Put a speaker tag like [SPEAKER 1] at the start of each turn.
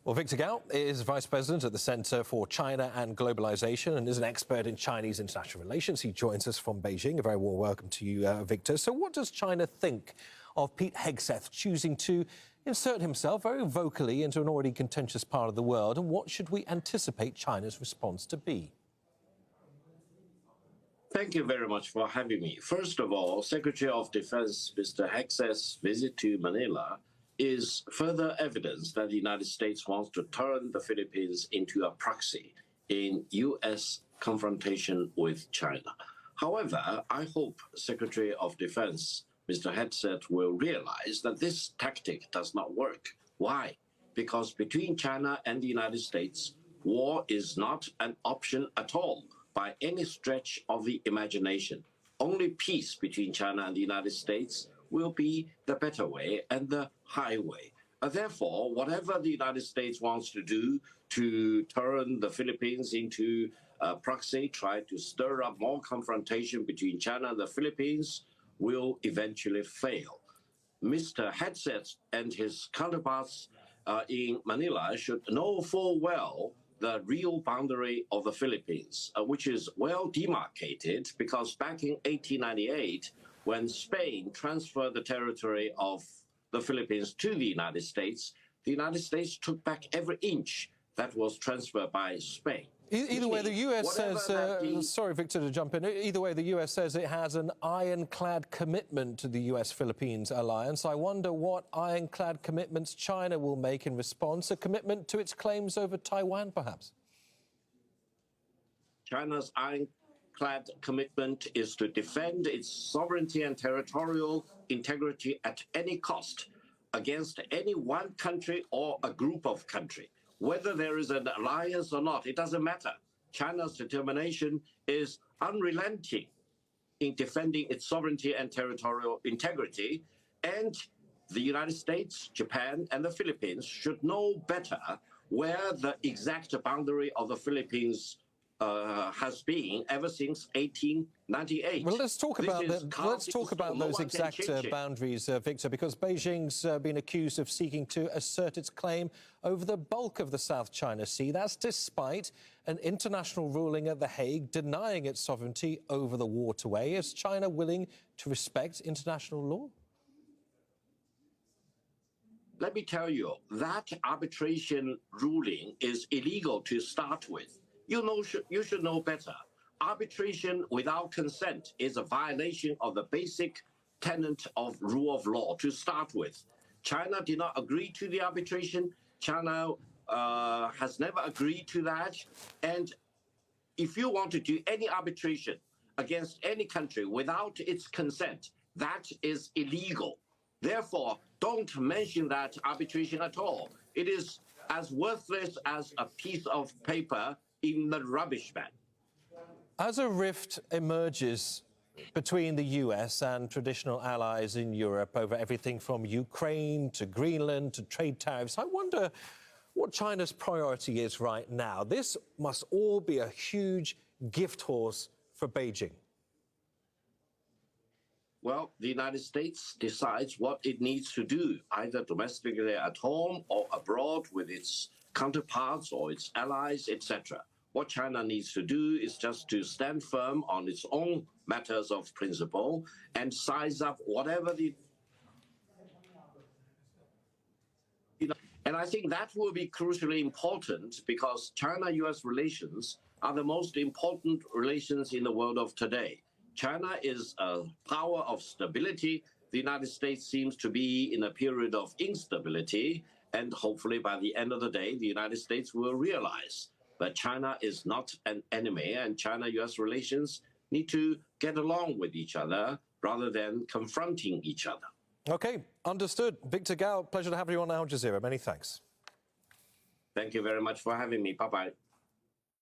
[SPEAKER 1] Well, Victor Gao is Vice President at the Centre for China and Globalization and is an expert in Chinese international relations. He joins us from Beijing. A very warm welcome to you, Victor. So what does China think of Pete Hegseth choosing to insert himself very vocally into an already contentious part of the world? And what should we anticipate China's response to be?
[SPEAKER 2] Thank you very much for having me. First of all, Secretary of Defense Mr. Hegseth's visit to Manila is further evidence that the United States wants to turn the Philippines into a proxy in U.S. confrontation with China. However, I hope Secretary of Defense Mr. Hegseth will realize that this tactic does not work. Why? Because between China and the United States, war is not an option at all by any stretch of the imagination. Only peace between China and the United States will be the better way and the highway. Therefore, whatever the United States wants to do to turn the Philippines into a proxy, try to stir up more confrontation between China and the Philippines, will eventually fail. Mr. Hegseth and his counterparts in Manila should know full well the real boundary of the Philippines, which is well demarcated because back in 1898, when Spain transferred the territory of the Philippines to the United States took back every inch that was transferred by Spain.
[SPEAKER 1] Either way, the US says, sorry, Victor, to jump in. Either way, the US says it has an ironclad commitment to the US-Philippines alliance. I wonder what ironclad commitments China will make in response, a commitment to its claims over Taiwan, perhaps?
[SPEAKER 2] China's ironclad commitment is to defend its sovereignty and territorial integrity at any cost against any one country or a group of countries. Whether there is an alliance or not, it doesn't matter. China's determination is unrelenting in defending its sovereignty and territorial integrity. And the United States, Japan, and the Philippines should know better where the exact boundary of the Philippines has been ever since 1898.
[SPEAKER 1] Well, let's talk about those exact boundaries, Victor, because Beijing's been accused of seeking to assert its claim over the bulk of the South China Sea. That's despite an international ruling at The Hague denying its sovereignty over the waterway. Is China willing to respect international law?
[SPEAKER 2] Let me tell you, that arbitration ruling is illegal to start with. You should know better. Arbitration without consent is a violation of the basic tenet of rule of law to start with. China did not agree to the arbitration. China has never agreed to that. And if you want to do any arbitration against any country without its consent, that is illegal. Therefore, don't mention that arbitration at all. It is as worthless as a piece of paper in the rubbish bin.
[SPEAKER 1] As a rift emerges between the US and traditional allies in Europe over everything from Ukraine to Greenland to trade tariffs, I wonder what China's priority is right now. This must all be a huge gift horse for Beijing.
[SPEAKER 2] Well, the United States decides what it needs to do, either domestically at home or abroad with its counterparts or its allies, etc. What China needs to do is just to stand firm on its own matters of principle and size up whatever And I think that will be crucially important because China-US relations are the most important relations in the world of today. China is a power of stability. The United States seems to be in a period of instability. And hopefully by the end of the day, the United States will realize that China is not an enemy and China-US relations need to get along with each other rather than confronting each other.
[SPEAKER 1] OK, understood. Victor Gao, pleasure to have you on Al Jazeera. Many thanks.
[SPEAKER 2] Thank you very much for having me. Bye-bye.